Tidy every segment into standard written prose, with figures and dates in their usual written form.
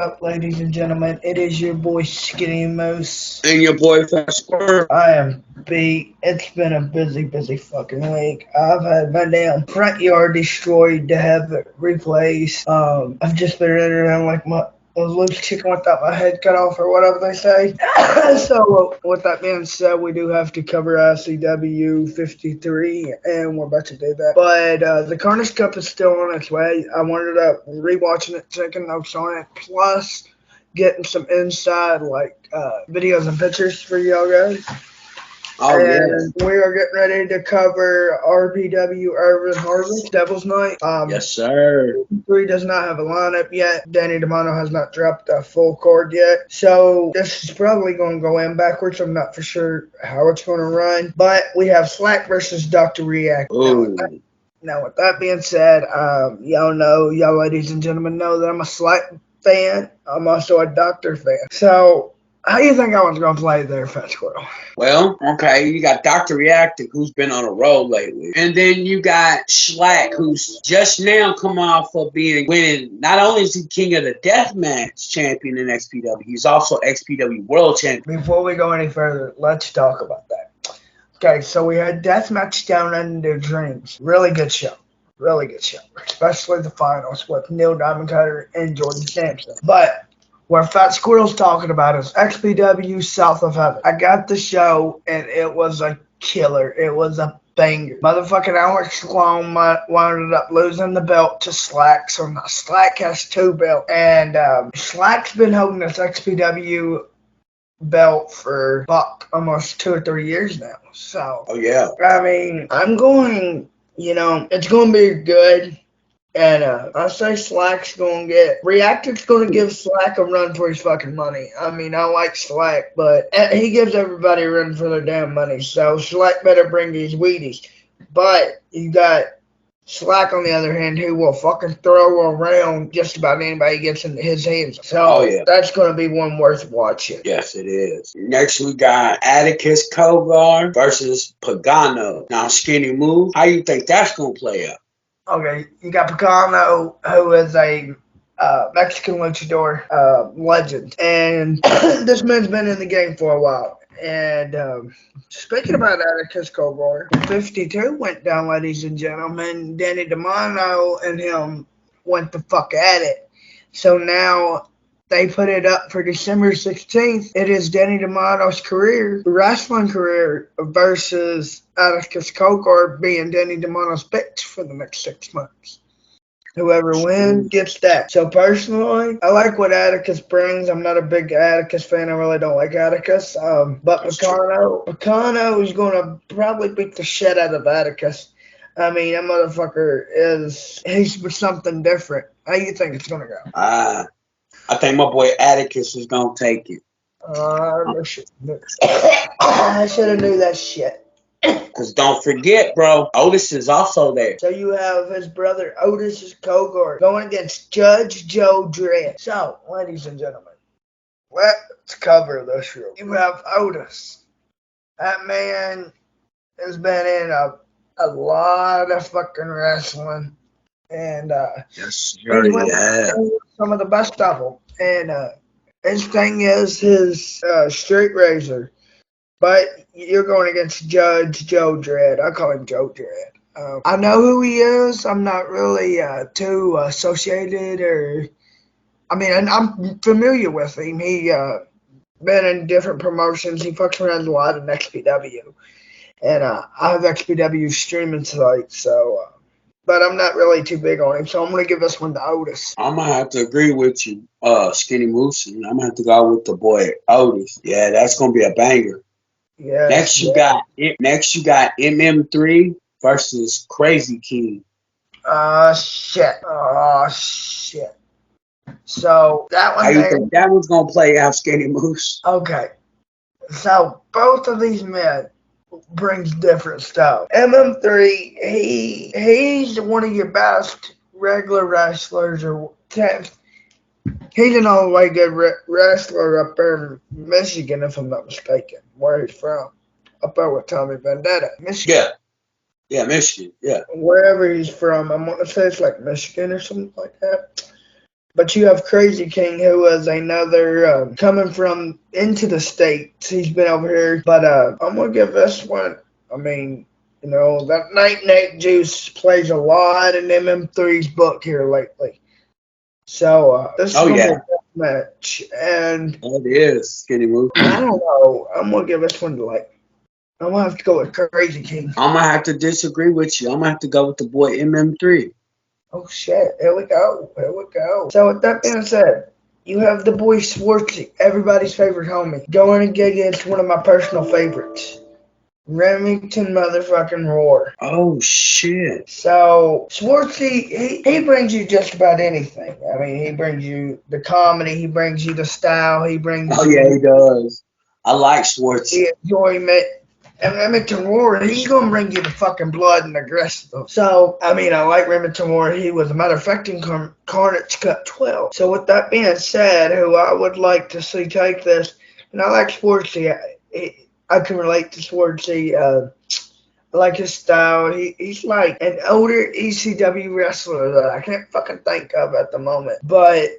up, ladies and gentlemen? It is your boy Skinny Moose. And your boy Fat Squirrel. I am beat. It's been a busy fucking week. I've had my damn front yard destroyed to have it replaced. I've just been running around like my loose chicken without my head cut off or whatever they say. So with that being said, we do have to cover ICW 53, and we're about to do that. But the Carnage Cup is still on its way. I wanted to rewatching it, taking notes on it, plus getting some inside videos and pictures for y'all guys. Oh, and we are getting ready to cover RPW Urban Harvest Devil's Night. Yes, sir. 3 does not have a lineup yet. Danny DeMano has not dropped a full card yet. So this is probably going to go in backwards. I'm not for sure how it's going to run. But we have Slack versus Dr. React. Now, with that being said, y'all ladies and gentlemen know that I'm a Slack fan. I'm also a Doctor fan. So how do you think I was going to play there, Fat Squirrel? Well, okay, you got Dr. Reactive, who's been on a roll lately. And then you got Slack, who's just now come off of winning. Not only is he King of the Deathmatch champion in XPW, he's also XPW World Champion. Before we go any further, let's talk about that. Okay, so we had Deathmatch Down Under Dreams. Really good show. Especially the finals with Neil Diamond Cutter and Jordan Sampson. But where Fat Squirrel's talking about is XPW South of Heaven. I got the show, and it was a killer. It was a banger. Motherfucking Alex Sloan wound up losing the belt to Slack, so now Slack has 2 belts. And Slack's been holding this XPW belt for almost 2 or 3 years now. So, I mean, I'm going, it's going to be good. And I say Slack's going to Reactor's going to give Slack a run for his fucking money. I mean, I like Slack, but he gives everybody a run for their damn money. So Slack better bring these Wheaties. But you got Slack, on the other hand, who will fucking throw around just about anybody gets in his hands. So that's going to be one worth watching. Yes, it is. Next, we got Atticus Kogar versus Pagano. Now, Skinny Move, how you think that's going to play out? Okay, you got Pagano, who is a Mexican luchador legend. And this man's been in the game for a while. And speaking about Atticus Kogar, 52 went down, ladies and gentlemen. Danny DeMano and him went the fuck at it. So now they put it up for December 16th. It is Danny DeMano's wrestling career, versus Atticus Kogar being Danny DeMano's bitch for the next 6 months. Whoever wins gets that. So personally, I like what Atticus brings. I'm not a big Atticus fan. I really don't like Atticus. But Pagano is going to probably beat the shit out of Atticus. I mean, that motherfucker he's something different. How do you think it's going to go? I think my boy Atticus is going to take it. I should have knew that shit. Because don't forget, bro, Otis is also there. So you have his brother Otis Kogar going against Judge Joe Dredd. So, ladies and gentlemen, let's cover this real. You have Otis. That man has been in a lot of fucking wrestling. And yes, he has some of the best of them. And his thing is his straight razor. But you're going against Judge Joe Dredd. I call him Joe Dredd. I know who he is. I'm not really too associated I'm familiar with him. He been in different promotions. He fucks around a lot in XPW. And I have XPW streaming site, so... but I'm not really too big on him, so I'm going to give this one to Otis. I'm going to have to agree with you, Skinny Moose. I'm going to have to go with the boy Otis. Yeah, that's going to be a banger. Yeah. Next you got MM3 versus Crazy King. Shit. So that one. How you think that one's gonna play out, Skinny Moose? Okay. So both of these men brings different stuff. MM3, he's one of your best regular wrestlers, he's an all-way good wrestler up there in Michigan, if I'm not mistaken, where he's from. Up there with Tommy Vendetta, Michigan. Yeah, Michigan, yeah. Wherever he's from, I'm going to say it's like Michigan or something like that. But you have Crazy King, who is another coming from into the States. He's been over here. But I'm going to give this one, I mean, that Night Nate Juice plays a lot in MM3's book here lately. So this is going to be a good match. And it is Skinny Move. I don't know. I'm going to give this one to I'm going to have to go with Crazy King. I'm going to have to disagree with you. I'm going to have to go with the boy MM3. Oh, shit. Here we go. So, with that being said, you have the boy Schwartzy, everybody's favorite homie, going against one of my personal favorites, Remington motherfucking Roar. Oh, shit. So, Schwartzy, he brings you just about anything. I mean, he brings you the comedy, he brings you the style, he brings you... yeah, he does. I like Schwartzy. The enjoyment. And Remington Roar, he's going to bring you the fucking blood and aggressive. So, I mean, I like Remington Roar. He was a matter of fact in Carnage Cut 12. So, with that being said, who I would like to see take this, and I like Schwartzy. I can relate to Schwartzy. I like his style. He's like an older ECW wrestler that I can't fucking think of at the moment. But.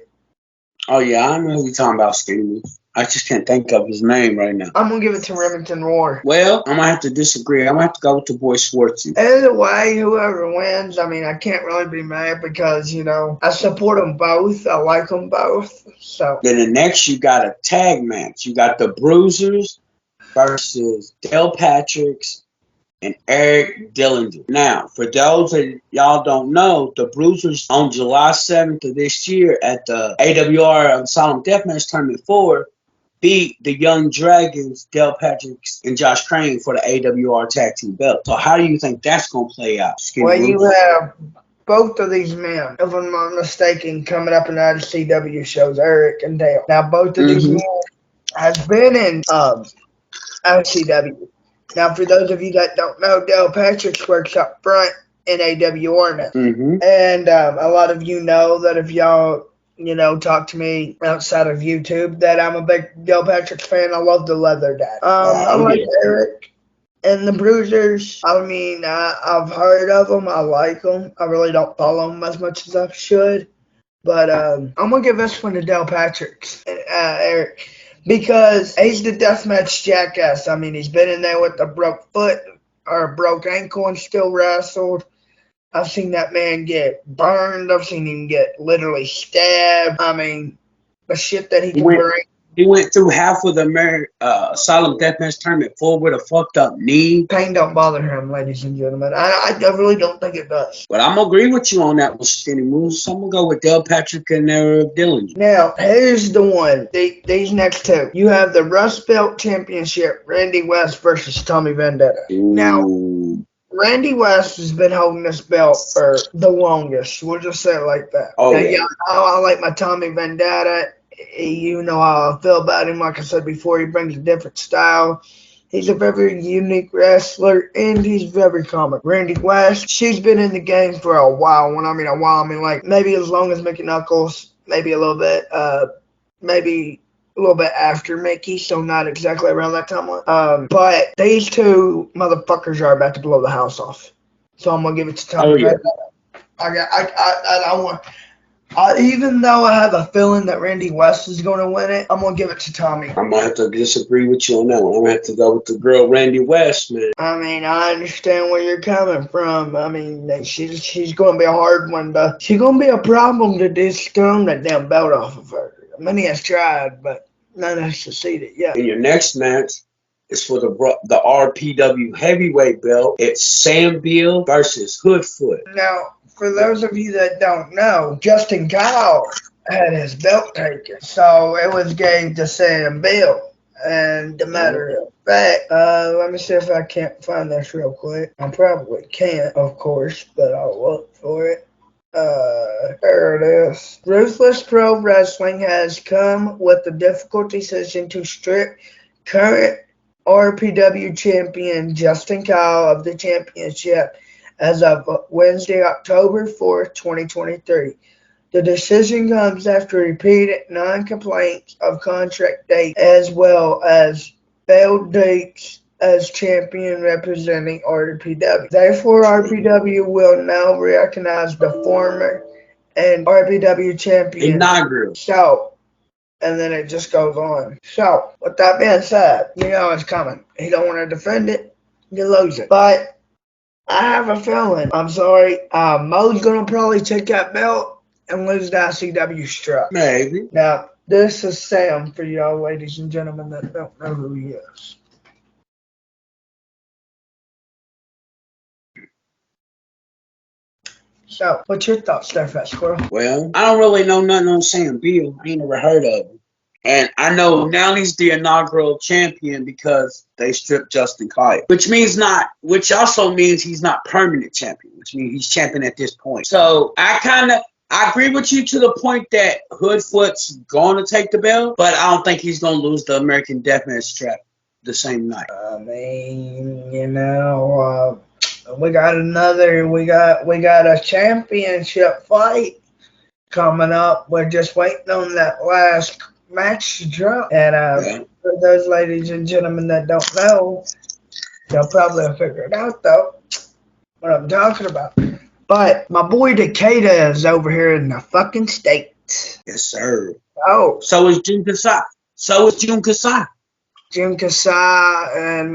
Oh, yeah, I know who you're talking about, Skinny. I just can't think of his name right now. I'm going to give it to Remington Roar. Well, I'm going to have to disagree. I'm going to have to go with the boy Schwartzy. Either way, whoever wins, I mean, I can't really be mad because, I support them both. I like them both. So. Then the next, you got a tag match. You got the Bruisers versus Del Patricks and Eric Dillinger. Now, for those that y'all don't know, the Bruisers on July 7th of this year at the AWR Solemn Deathmatch Tournament 4 beat the Young Dragons, Del Patricks, and Josh Crane for the AWR Tag Team belt. So how do you think that's going to play out? Well, you have both of these men, if I'm not mistaken, coming up in the CW shows, Eric and Dale. Now, both of these men has been in ICW. Now, for those of you that don't know, Del Patricks works up front in AWR now. And a lot of you know that if y'all talk to me outside of YouTube, that I'm a big Del Patricks fan. I love the Leather Dad. I like Eric and the Bruisers. I mean, I've heard of them. I like them. I really don't follow them as much as I should. But I'm going to give this one to Del Patricks, Eric, because he's the deathmatch jackass. I mean, he's been in there with a broke foot or a broke ankle and still wrestled. I've seen that man get burned. I've seen him get literally stabbed. I mean, the shit that he can bring. He went through half of the Solemn Deathmatch Tournament 4 with a fucked up knee. Pain don't bother him, ladies and gentlemen. I really don't think it does. But I'm going to agree with you on that with Skinny Moves. I'm going to go with Del Patrick and Dillinger. Now, here's the one. These next two. You have the Rust Belt Championship, Randy West versus Tommy Vendetta. Ooh. Now, Randy West has been holding this belt for the longest. We'll just say it like that. Oh, now, yeah. I like my Tommy Vendetta. You know how I feel about him. Like I said before, he brings a different style. He's a very unique wrestler, and he's very comic. Randy West, she's been in the game for a while. When I mean a while, I mean like maybe as long as Mickey Knuckles, maybe a little bit, maybe a little bit after Mickey, so not exactly around that timeline. But these two motherfuckers are about to blow the house off. So I'm gonna give it to Tommy. Even though I have a feeling that Randy West is going to win it, I'm going to give it to Tommy. I'm going to have to disagree with you on that one. I'm going to have to go with the girl, Randy West, man. I mean, I understand where you're coming from. I mean, she's going to be a hard one, but she's going to be a problem to dethrone that damn belt off of her. Many has tried, but none has succeeded yet. In your next match is for the RPW heavyweight belt. It's Sam Beal versus Hoodfoot. Now, for those of you that don't know, Justin Kyle had his belt taken. So it was gave to Sam Beal. And the matter of fact, let me see if I can't find this real quick. I probably can't, of course, but I'll look for it. There it is. Ruthless Pro Wrestling has come with the difficult decision to strip current RPW champion Justin Kyle of the championship as of Wednesday, October 4th, 2023. The decision comes after repeated non-complaints of contract dates as well as failed dates as champion representing RPW. Therefore, RPW will now recognize the former and RPW champion. Inaugural. So, and then it just goes on. So, with that being said, you know it's coming. He don't want to defend it, you lose it. But I have a feeling, I'm sorry, Mo's going to probably take that belt and lose the ICW strap. Maybe. Now, this is Sam for y'all ladies and gentlemen that don't know who he is. So, what's your thoughts there, Fat Squirrel? Well, I don't really know nothing on Sam Beal. I ain't never heard of him. And I know now he's the inaugural champion because they stripped Justin Kyle, which also means he's not permanent champion, which means he's champion at this point. So I agree with you to the point that Hoodfoot's going to take the belt, but I don't think he's going to lose the American Deathmatch strap the same night. I mean, you know, we got a championship fight coming up. We're just waiting on that last match to drop. And for those ladies and gentlemen that don't know, they'll probably figure it out though what I'm talking about. But my boy Decatur is over here in the fucking States. Yes, sir. Oh. So is Jun Kasai. Jun Kasai and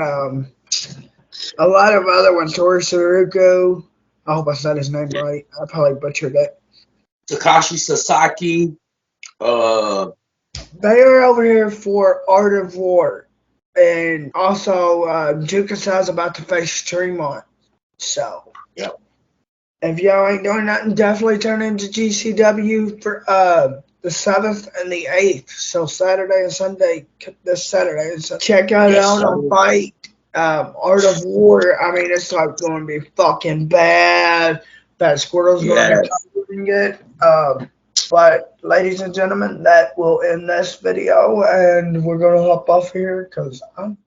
a lot of other ones. Tori Saruko. I hope I said his name right. I probably butchered it. Takashi Sasaki. They are over here for Art of War. And also, Jun Kasai is about to face Tremont. So, yep. If y'all ain't doing nothing, definitely turn into GCW for the 7th and the 8th. So Saturday and Sunday, this Saturday. And Sunday. Check out on Fight. Art of War. I mean, it's like going to be fucking bad. Fat Squirrel's going to be doing it. But ladies and gentlemen, that will end this video, and we're going to hop off here because I'm